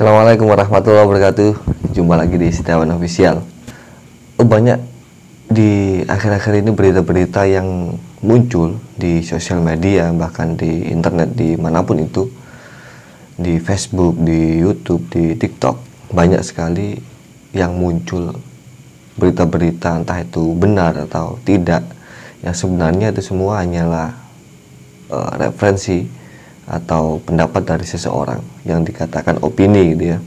Assalamualaikum warahmatullahi wabarakatuh. Jumpa lagi di Setiawan Official. Banyak di akhir-akhir ini berita-berita yang muncul di sosial media, bahkan di internet, di manapun itu, di Facebook, di YouTube, di TikTok, banyak sekali yang muncul berita-berita, entah itu benar atau tidak, yang sebenarnya itu semua hanyalah referensi atau pendapat dari seseorang yang dikatakan opini gitu ya.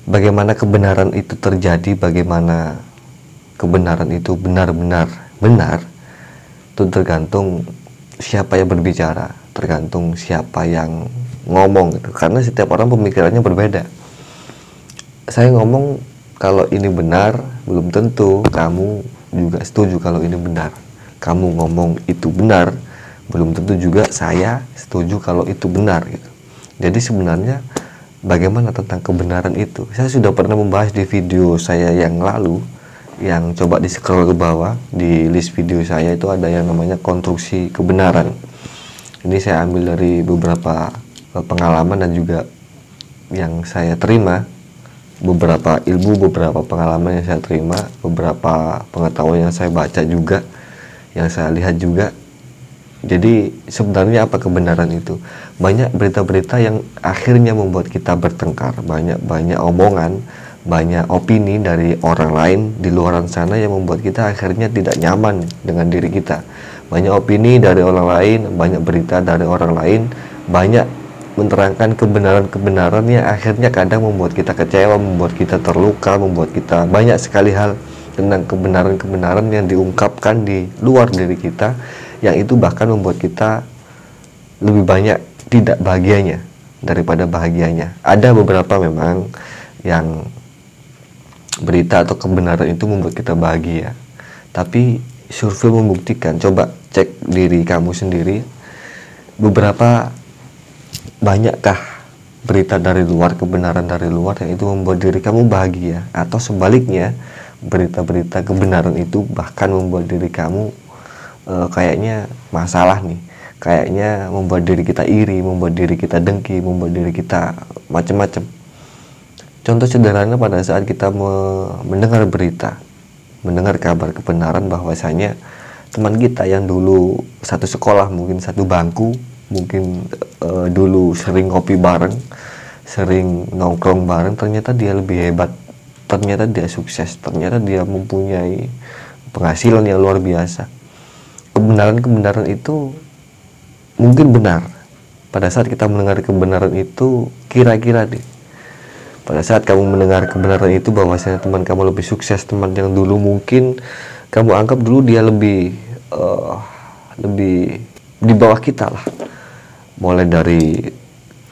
Bagaimana kebenaran itu terjadi, bagaimana kebenaran itu benar-benar benar, itu tergantung siapa yang berbicara, tergantung siapa yang ngomong gitu. Karena setiap orang pemikirannya berbeda. Saya ngomong kalau ini benar, belum tentu kamu juga setuju kalau ini benar. Kamu ngomong itu benar, belum tentu juga saya setuju kalau itu benar gitu. Jadi sebenarnya bagaimana tentang kebenaran itu? Saya sudah pernah membahas di video saya yang lalu, yang coba di scroll ke bawah di list video saya itu ada yang namanya konstruksi kebenaran. Ini saya ambil dari beberapa pengalaman dan juga yang saya terima, beberapa ilmu, beberapa pengalaman yang saya terima, beberapa pengetahuan yang saya baca juga, yang saya lihat juga. Jadi sebenarnya apa kebenaran itu? Banyak berita-berita yang akhirnya membuat kita bertengkar, banyak omongan, banyak opini dari orang lain di luar sana yang membuat kita akhirnya tidak nyaman dengan diri kita. Banyak opini dari orang lain, banyak berita dari orang lain, banyak menerangkan kebenaran-kebenaran yang akhirnya kadang membuat kita kecewa, membuat kita terluka, membuat kita banyak sekali hal tentang kebenaran-kebenaran yang diungkapkan di luar diri kita, yang itu bahkan membuat kita lebih banyak tidak bahagianya daripada bahagianya. Ada beberapa memang yang berita atau kebenaran itu membuat kita bahagia, tapi survei membuktikan, coba cek diri kamu sendiri, beberapa banyakkah berita dari luar, kebenaran dari luar yang itu membuat diri kamu bahagia, atau sebaliknya berita-berita kebenaran itu bahkan membuat diri kamu kayaknya masalah nih, kayaknya membuat diri kita iri, membuat diri kita dengki, membuat diri kita macam-macam. Contoh sederhana, pada saat kita mendengar berita, mendengar kabar kebenaran bahwasanya teman kita yang dulu satu sekolah, mungkin satu bangku, mungkin dulu sering ngopi bareng, sering nongkrong bareng, ternyata dia lebih hebat, ternyata dia sukses, ternyata dia mempunyai penghasilan yang luar biasa. Kebenaran-kebenaran itu mungkin benar. Pada saat kita mendengar kebenaran itu, kira-kira deh, pada saat kamu mendengar kebenaran itu bahwasanya teman kamu lebih sukses, teman yang dulu mungkin kamu anggap dulu dia lebih di bawah kita lah, mulai dari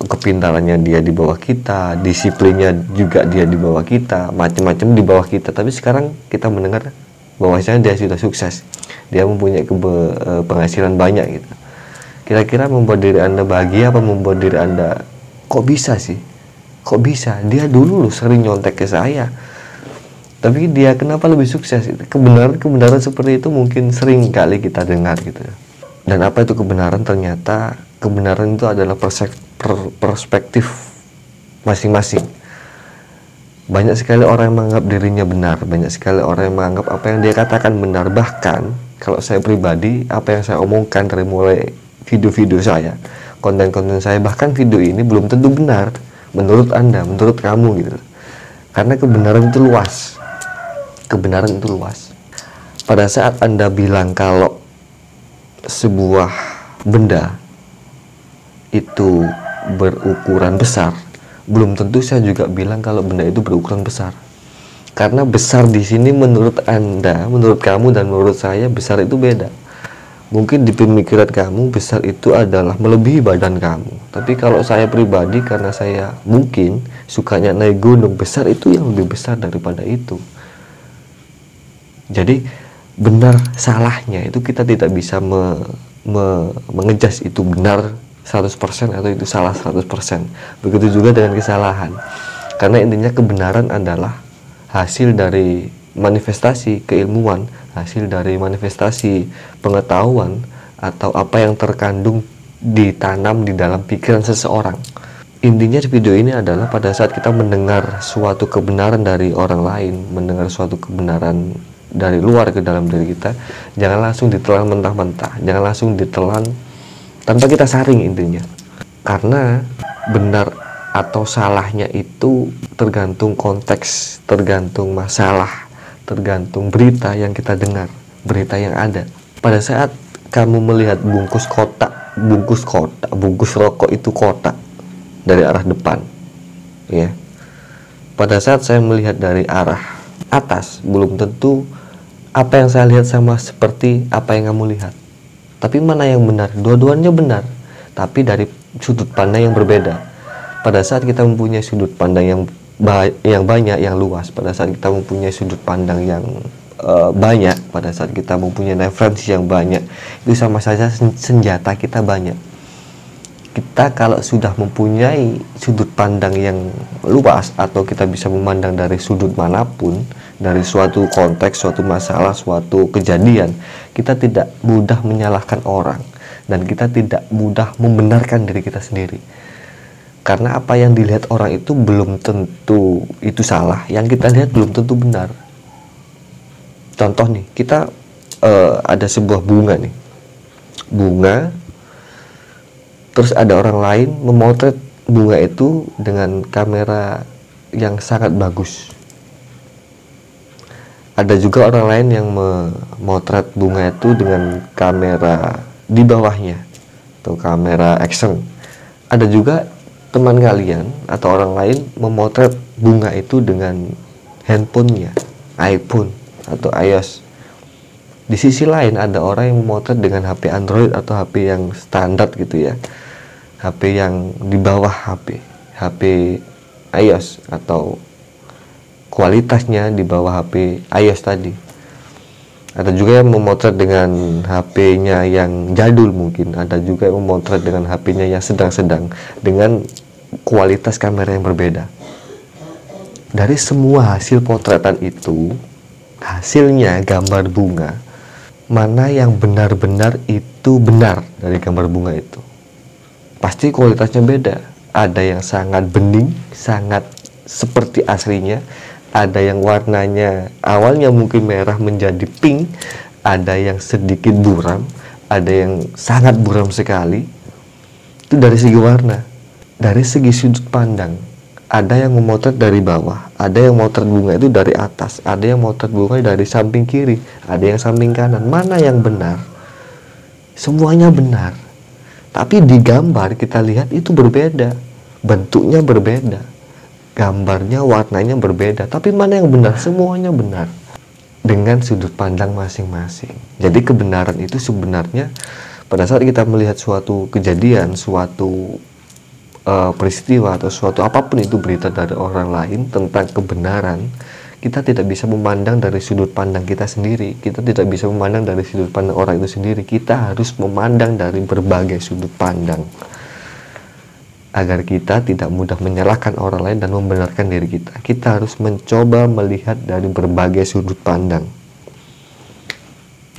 kepintarannya dia di bawah kita, disiplinnya juga dia di bawah kita, macam-macam di bawah kita, tapi sekarang kita mendengar bahwasanya dia sudah sukses, dia mempunyai penghasilan banyak gitu. Kira-kira membuat diri Anda bahagia apa membuat diri Anda kok bisa sih? Kok bisa? Dia dulu loh sering nyontek ke saya, tapi dia kenapa lebih sukses? Kebenaran-kebenaran seperti itu mungkin sering kali kita dengar gitu. Dan apa itu kebenaran? Ternyata kebenaran itu adalah perspektif masing-masing. Banyak sekali orang yang menganggap dirinya benar, banyak sekali orang yang menganggap apa yang dia katakan benar. Bahkan kalau saya pribadi, apa yang saya omongkan dari mulai video-video saya, konten-konten saya, bahkan video ini belum tentu benar menurut Anda, menurut kamu gitu. Karena kebenaran itu luas. Kebenaran itu luas. Pada saat Anda bilang kalau sebuah benda itu berukuran besar, belum tentu saya juga bilang kalau benda itu berukuran besar. Karena besar di sini menurut Anda, menurut kamu dan menurut saya, besar itu beda. Mungkin di pemikiran kamu besar itu adalah melebihi badan kamu. Tapi kalau saya pribadi, karena saya mungkin sukanya naik gunung, besar itu yang lebih besar daripada itu. Jadi benar salahnya itu kita tidak bisa mengejas itu benar 100% atau itu salah 100%. Begitu juga dengan kesalahan. Karena intinya kebenaran adalah hasil dari manifestasi keilmuan, hasil dari manifestasi pengetahuan, atau apa yang terkandung ditanam di dalam pikiran seseorang. Intinya video ini adalah pada saat kita mendengar suatu kebenaran dari orang lain, mendengar suatu kebenaran dari luar ke dalam diri kita, jangan langsung ditelan mentah-mentah, jangan langsung ditelan tanpa kita saring intinya. Karena benar atau salahnya itu tergantung konteks, tergantung masalah, tergantung berita yang kita dengar, berita yang ada. Pada saat kamu melihat bungkus rokok itu kotak dari arah depan, ya. Pada saat saya melihat dari arah atas, belum tentu apa yang saya lihat sama seperti apa yang kamu lihat. Tapi mana yang benar? Dua-duanya benar, tapi dari sudut pandang yang berbeda. Pada saat kita mempunyai sudut pandang yang banyak, yang luas, pada saat kita mempunyai sudut pandang yang banyak, pada saat kita mempunyai referensi yang banyak, itu sama saja senjata kita banyak. Kita kalau sudah mempunyai sudut pandang yang luas, atau kita bisa memandang dari sudut manapun, dari suatu konteks, suatu masalah, suatu kejadian, kita tidak mudah menyalahkan orang, dan kita tidak mudah membenarkan diri kita sendiri. Karena apa yang dilihat orang itu belum tentu itu salah, yang kita lihat belum tentu benar. Contoh nih, kita ada sebuah bunga nih, bunga. Terus ada orang lain memotret bunga itu dengan kamera yang sangat bagus. Ada juga orang lain yang memotret bunga itu dengan kamera di bawahnya, atau kamera action. Ada juga teman kalian atau orang lain memotret bunga itu dengan handphonenya, iPhone atau iOS. Di sisi lain ada orang yang memotret dengan HP Android atau HP yang standar gitu ya, HP yang di bawah HP iOS, atau kualitasnya di bawah HP iOS tadi. Ada juga yang memotret dengan HP-nya yang jadul mungkin, ada juga yang memotret dengan HP-nya yang sedang-sedang, dengan kualitas kamera yang berbeda. Dari semua hasil potretan itu, hasilnya gambar bunga, mana yang benar-benar itu benar dari gambar bunga itu? Pasti kualitasnya beda. Ada yang sangat bening, sangat seperti aslinya. Ada yang warnanya awalnya mungkin merah menjadi pink. Ada yang sedikit buram. Ada yang sangat buram sekali. Itu dari segi warna. Dari segi sudut pandang, ada yang memotret dari bawah, ada yang memotret bunga itu dari atas, ada yang memotret bunga dari samping kiri, ada yang samping kanan. Mana yang benar? Semuanya benar. Tapi di gambar kita lihat itu berbeda, bentuknya berbeda, gambarnya, warnanya berbeda. Tapi mana yang benar? Semuanya benar, dengan sudut pandang masing-masing. Jadi kebenaran itu sebenarnya pada saat kita melihat suatu kejadian, suatu peristiwa, atau suatu apapun itu berita dari orang lain tentang kebenaran, kita tidak bisa memandang dari sudut pandang kita sendiri. Kita tidak bisa memandang dari sudut pandang orang itu sendiri. Kita harus memandang dari berbagai sudut pandang, agar kita tidak mudah menyalahkan orang lain dan membenarkan diri kita. Kita harus mencoba melihat dari berbagai sudut pandang.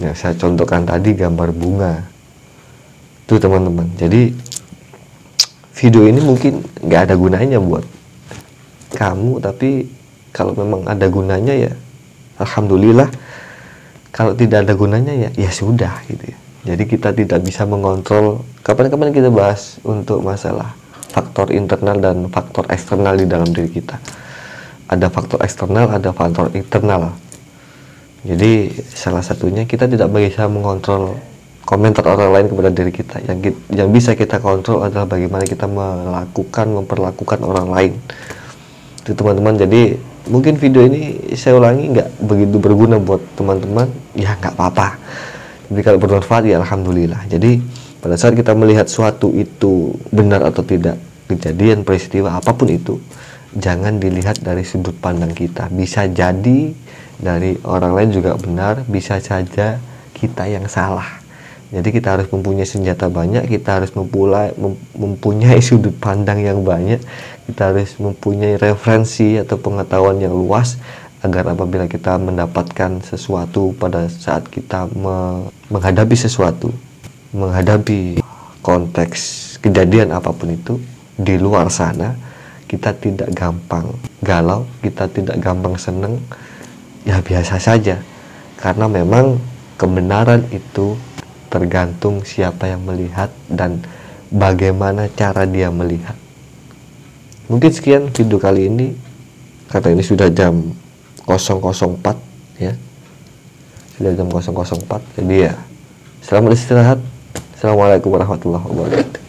Ya, saya contohkan tadi gambar bunga itu teman-teman. Jadi video ini mungkin nggak ada gunanya buat kamu, tapi kalau memang ada gunanya ya alhamdulillah. Kalau tidak ada gunanya ya sudah gitu ya. Jadi kita tidak bisa mengontrol. Kapan-kapan kita bahas untuk masalah faktor internal dan faktor eksternal di dalam diri kita. Ada faktor eksternal, ada faktor internal. Jadi salah satunya kita tidak bisa mengontrol komentar orang lain kepada diri kita. Yang bisa kita kontrol adalah bagaimana kita memperlakukan orang lain. Itu teman-teman. Jadi mungkin video ini saya ulangi nggak begitu berguna buat teman-teman, ya nggak apa-apa. Jadi kalau bermanfaat ya alhamdulillah. Jadi pada saat kita melihat suatu itu benar atau tidak, kejadian, peristiwa apapun itu, jangan dilihat dari sudut pandang kita. Bisa jadi dari orang lain juga benar, bisa saja kita yang salah. Jadi kita harus mempunyai senjata banyak, kita harus mempunyai sudut pandang yang banyak, kita harus mempunyai referensi atau pengetahuan yang luas, agar apabila kita mendapatkan sesuatu pada saat kita menghadapi sesuatu, menghadapi konteks kejadian apapun itu, di luar sana, kita tidak gampang galau, kita tidak gampang seneng, ya biasa saja. Karena memang kebenaran itu tergantung siapa yang melihat dan bagaimana cara dia melihat. Mungkin sekian video kali ini, karena ini sudah jam 004 ya. Sudah jam 004, jadi ya selamat istirahat. Assalamualaikum warahmatullahi wabarakatuh.